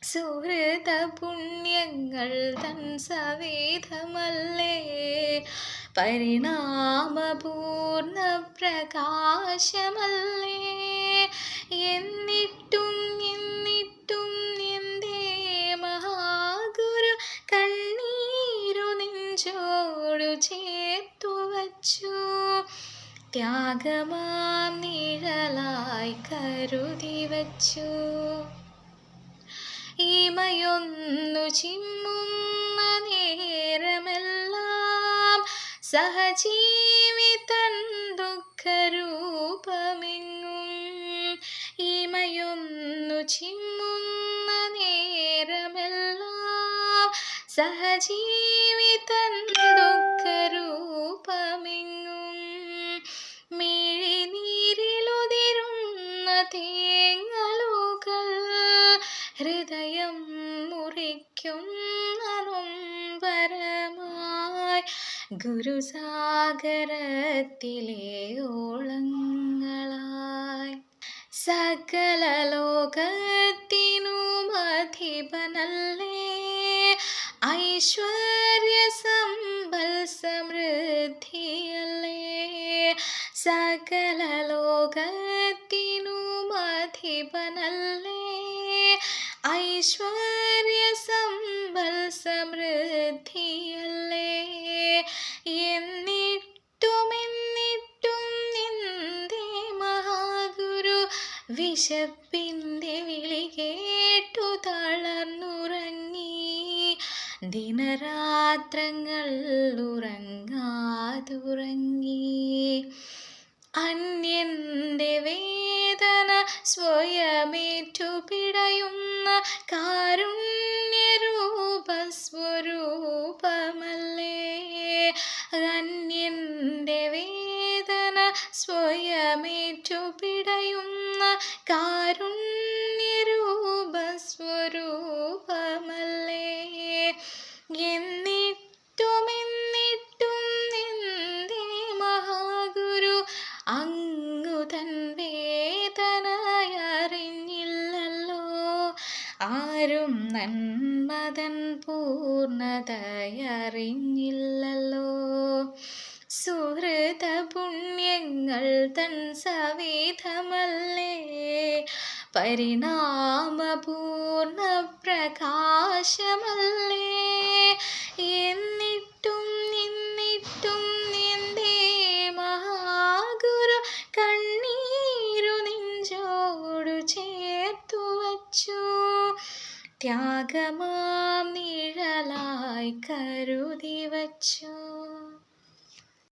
സുഹൃത പുണ്യങ്ങൾ തൻ സവേധമല്ലേ, പരിണാമപൂർണ പ്രകാശമല്ലേ. എന്നിട്ടും എന്തേ മഹാഗുരു കണ്ണീരു നെഞ്ചോടു ചേർത്തു വച്ചു, ത്യാഗമാം നിഴലായി കരുതി വച്ചു. ഈമയൊന്നു ചിമ്മുന്ന നേരമെല്ലാം സഹജീവിതൻ ദുഃഖരൂപമെങ്ങും. ഈമയൊന്നു ചിമ്മുന്ന നേരമെല്ലാം സഹജീവിതൻ ദുഃഖരൂപമെങ്ങും. മിഴിനീരിലുതിരുന്ന തേങ്ങലുകൾ ഹൃദയം മുറിക്കുന്ന നൊമ്പരമായി ഗുരുസാഗരത്തിലെ ഓളങ്ങളായി. സകല ലോകത്തിനുമധിപനല്ലേ, ഐശ്വര്യ സമ്പൽ സമൃദ്ധിയല്ലേ. സകല ലോകത്തിനുമധിപനല്ലേ, ഐശ്വര്യ സമ്പൽ സമൃദ്ധിയല്ലേ. എന്നിട്ടും എന്തേ മഹാഗുരു വിശപ്പിൻ്റെ വിളി കേട്ടു തളർന്നുറങ്ങി, ദിനരാത്രങ്ങൾ ഉറങ്ങാതുറങ്ങി. അന്യന്റെ വേദന സ്വയമേറ്റു പിടയുന്ന കാരുണ്യരൂപസ്വരൂപമല്ലേ. അന്യന്റെ വേദന സ്വയമേറ്റു പിടയുന്ന കാരുണ്യരൂപസ്വരൂപമല്ലേ. എന്നിട്ടും എന്തേ മഹാഗുരു അങ്ങു തൻ വേദനയറിഞ്ഞില്ലല്ലോ. ആരും നന്മതൻ പൂർണ്ണതയറിഞ്ഞില്ലല്ലോ. സുഹൃത പുണ്യങ്ങൾ തൻ സവേധമല്ലേ, പരിണാമപൂർണ പ്രകാശമല്ലേ. എന്നിട്ടും എന്തേ മഹാഗുരു കണ്ണീരു നെഞ്ചോടു ചേർത്തു വച്ചു, ത്യാഗമാം നിഴലായി കരുതി വച്ചു.